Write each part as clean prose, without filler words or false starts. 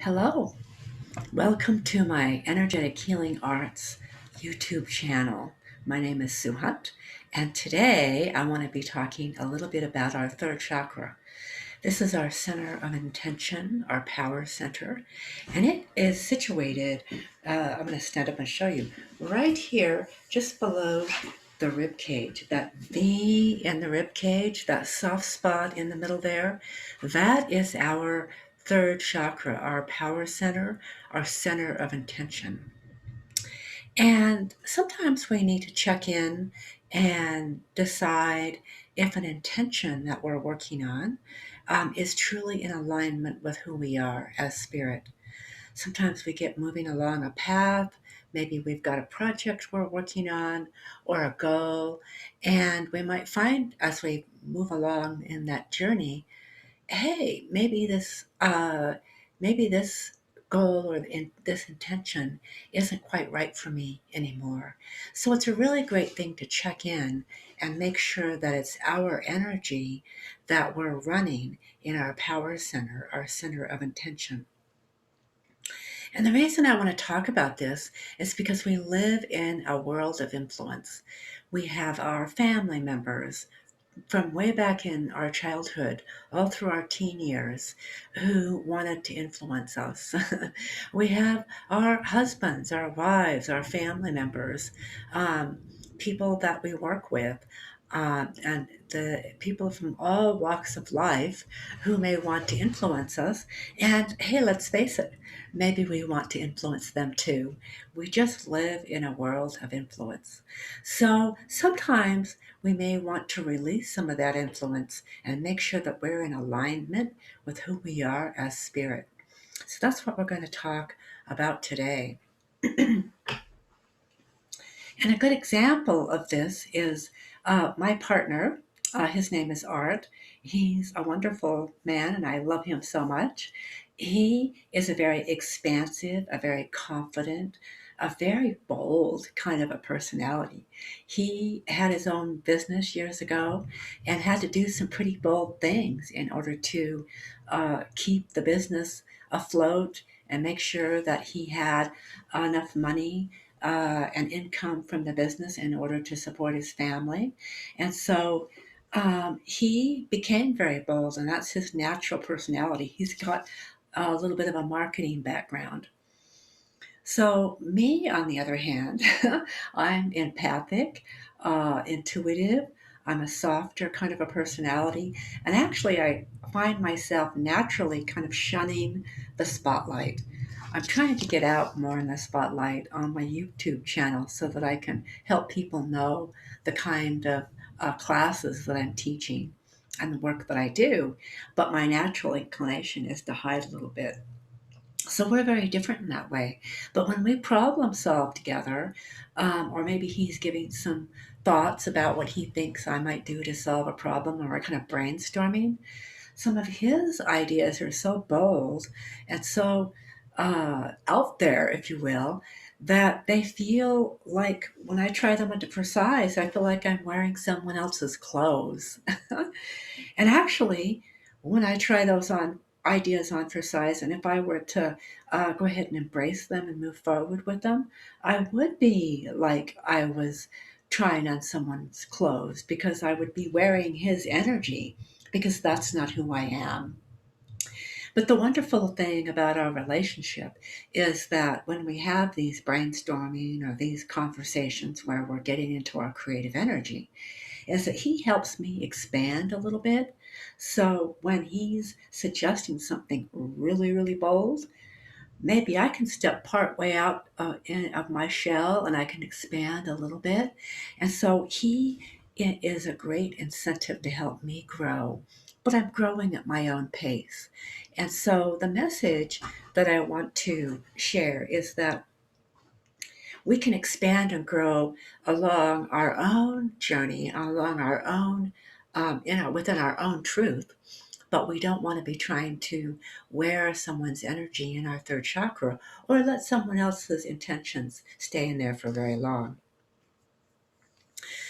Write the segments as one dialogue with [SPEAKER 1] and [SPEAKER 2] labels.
[SPEAKER 1] Hello, welcome to my Energetic Healing Arts YouTube channel. My name is Sue Hunt, and today I want to be talking a little bit about our third chakra. This is our center of intention, our power center, and it is situated, I'm going to stand up and show you, right here, just below the rib cage. That V in the rib cage, that soft spot in the middle there, that is our third chakra, our power center, our center of intention. And sometimes we need to check in and decide if an intention that we're working on is truly in alignment with who we are as spirit. Sometimes we get moving along a path. Maybe we've got a project we're working on or a goal, and we might find as we move along in that journey, hey, maybe this goal or this intention isn't quite right for me anymore. So it's a really great thing to check in and make sure that it's our energy that we're running in our power center, our center of intention. And the reason I want to talk about this is because we live in a world of influence. We have our family members, from way back in our childhood, all through our teen years, who wanted to influence us. We have our husbands, our wives, our family members, people that we work with, and the people from all walks of life who may want to influence us. And hey, let's face it, maybe we want to influence them too. We just live in a world of influence. So sometimes we may want to release some of that influence and make sure that we're in alignment with who we are as spirit. So that's what we're going to talk about today. And a good example of this is my partner. His name is Art. He's a wonderful man, and I love him so much. He is a very expansive, a very confident, a very bold kind of a personality. He had his own business years ago and had to do some pretty bold things in order to keep the business afloat and make sure that he had enough money and income from the business in order to support his family. And so he became very bold, and that's his natural personality. He's got a little bit of a marketing background. So, me, on the other hand, I'm empathic, intuitive. I'm a softer kind of a personality. And actually, I find myself naturally kind of shunning the spotlight. I'm trying to get out more in the spotlight on my YouTube channel so that I can help people know the kind of classes that I'm teaching and the work that I do. But my natural inclination is to hide a little bit. So we're very different in that way. But when we problem solve together, or maybe he's giving some thoughts about what he thinks I might do to solve a problem, or we're kind of brainstorming, some of his ideas are so bold and so out there, if you will, that they feel like when I try them on for size, I feel like I'm wearing someone else's clothes. And actually, when I try those on ideas on for size, and if I were to go ahead and embrace them and move forward with them, I would be like I was trying on someone's clothes because I would be wearing his energy because that's not who I am. But the wonderful thing about our relationship is that when we have these brainstorming or these conversations where we're getting into our creative energy, is that he helps me expand a little bit. So when he's suggesting something really, really bold, maybe I can step part way out of my shell and I can expand a little bit. And so he is a great incentive to help me grow. But I'm growing at my own pace. And so the message that I want to share is that we can expand and grow along our own journey, along our own, within our own truth. But we don't want to be trying to wear someone's energy in our third chakra or let someone else's intentions stay in there for very long.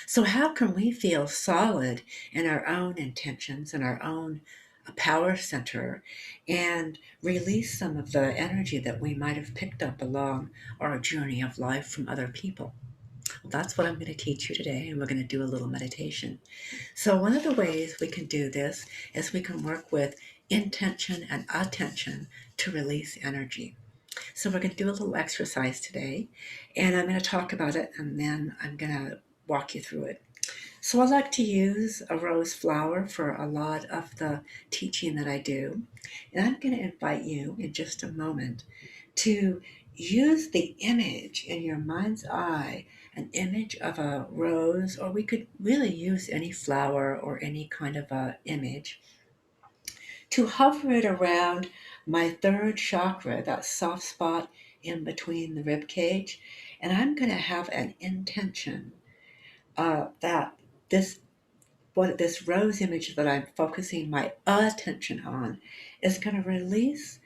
[SPEAKER 1] So, how can we feel solid in our own intentions and our own a power center and release some of the energy that we might have picked up along our journey of life from other people. Well, that's what I'm going to teach you today, and we're going to do a little meditation. So, one of the ways we can do this is we can work with intention and attention to release energy. So, we're going to do a little exercise today, and I'm going to talk about it, and then I'm going to walk you through it. So, I like to use a rose flower for a lot of the teaching that I do, and I'm going to invite you in just a moment to use the image in your mind's eye, an image of a rose, or we could really use any flower or any kind of a image, to hover it around my third chakra, that soft spot in between the rib cage. And I'm going to have an intention that this what this rose image that I'm focusing my attention on is going to release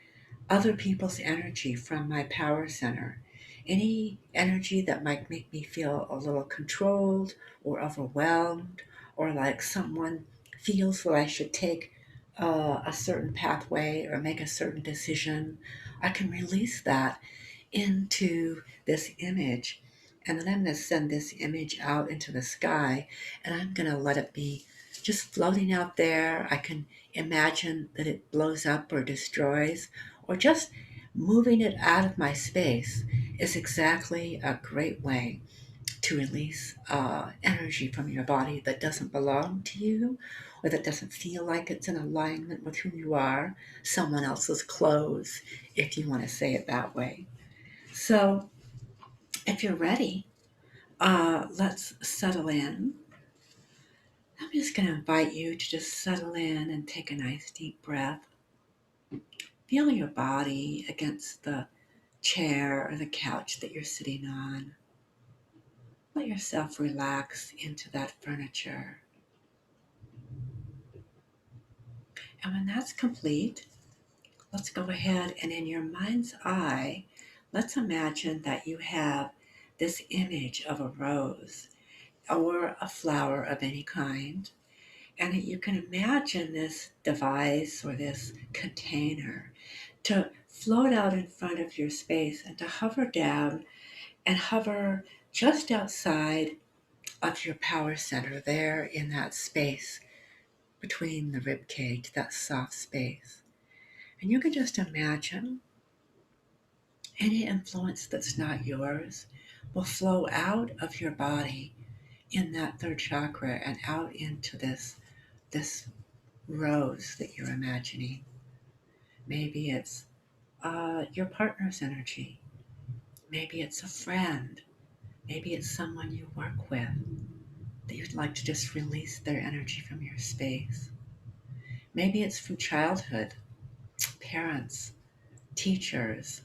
[SPEAKER 1] other people's energy from my power center. Any energy that might make me feel a little controlled or overwhelmed, or like someone feels that I should take a certain pathway or make a certain decision, I can release that into this image. And then I'm going to send this image out into the sky, and I'm going to let it be just floating out there. I can imagine that it blows up or destroys, or just moving it out of my space is exactly a great way to release energy from your body that doesn't belong to you, or that doesn't feel like it's in alignment with who you are, someone else's clothes, if you want to say it that way. So, if you're ready, let's settle in. I'm just going to invite you to just settle in and take a nice deep breath. Feel your body against the chair or the couch that you're sitting on. Let yourself relax into that furniture. And when that's complete, let's go ahead and in your mind's eye, let's imagine that you have this image of a rose or a flower of any kind. And you can imagine this device or this container to float out in front of your space and to hover down and hover just outside of your power center there in that space between the rib cage, that soft space. And you can just imagine any influence that's not yours will flow out of your body in that third chakra and out into this rose that you're imagining. Maybe it's your partner's energy. Maybe it's a friend. Maybe it's someone you work with that you'd like to just release their energy from your space. Maybe it's from childhood, parents, teachers,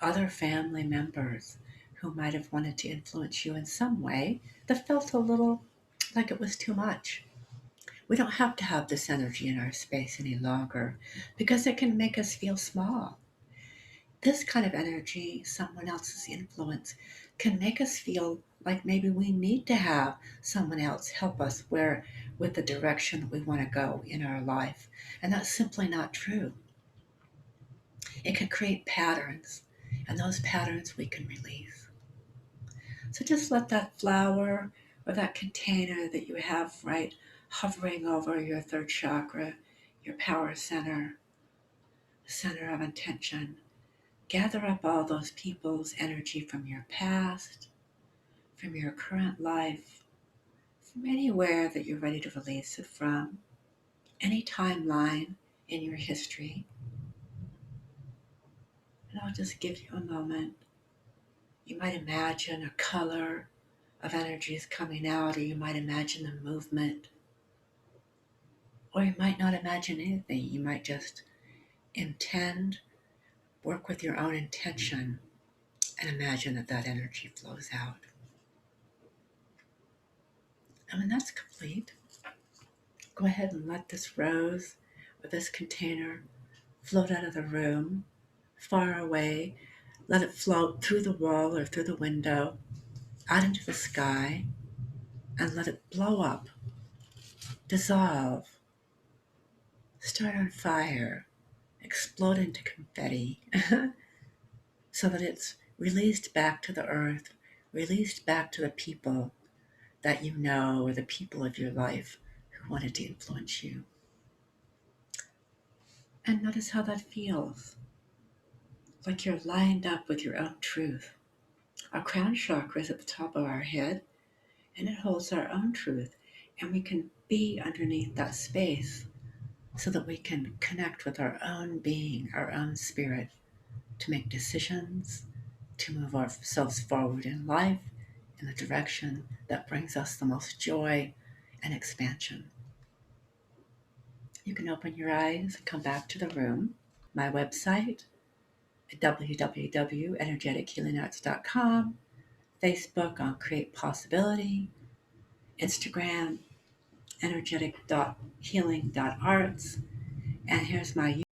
[SPEAKER 1] other family members who might have wanted to influence you in some way that felt a little like it was too much. We don't have to have this energy in our space any longer because it can make us feel small. This kind of energy, someone else's influence, can make us feel like maybe we need to have someone else help us where with the direction we want to go in our life. And that's simply not true. It can create patterns, and those patterns we can release. So just let that flower or that container that you have right hovering over your third chakra, your power center, center of intention, gather up all those people's energy from your past, from your current life, from anywhere that you're ready to release it from, any timeline in your history. And I'll just give you a moment. You might imagine a color of energies coming out, or you might imagine the movement, or you might not imagine anything. You might just intend, work with your own intention, and imagine that that energy flows out. And when that's complete, go ahead and let this rose or this container float out of the room, far away. Let it float through the wall or through the window, out into the sky, and let it blow up, dissolve, start on fire, explode into confetti, so that it's released back to the earth, released back to the people that you know or the people of your life who wanted to influence you. And notice how that feels. Like you're lined up with your own truth. Our crown chakra is at the top of our head, and it holds our own truth. And we can be underneath that space so that we can connect with our own being, our own spirit, to make decisions, to move ourselves forward in life in the direction that brings us the most joy and expansion. You can open your eyes and come back to the room. My website, www.energetichealingarts.com, Facebook on Create Possibility, Instagram, energetic.healing.arts, and here's my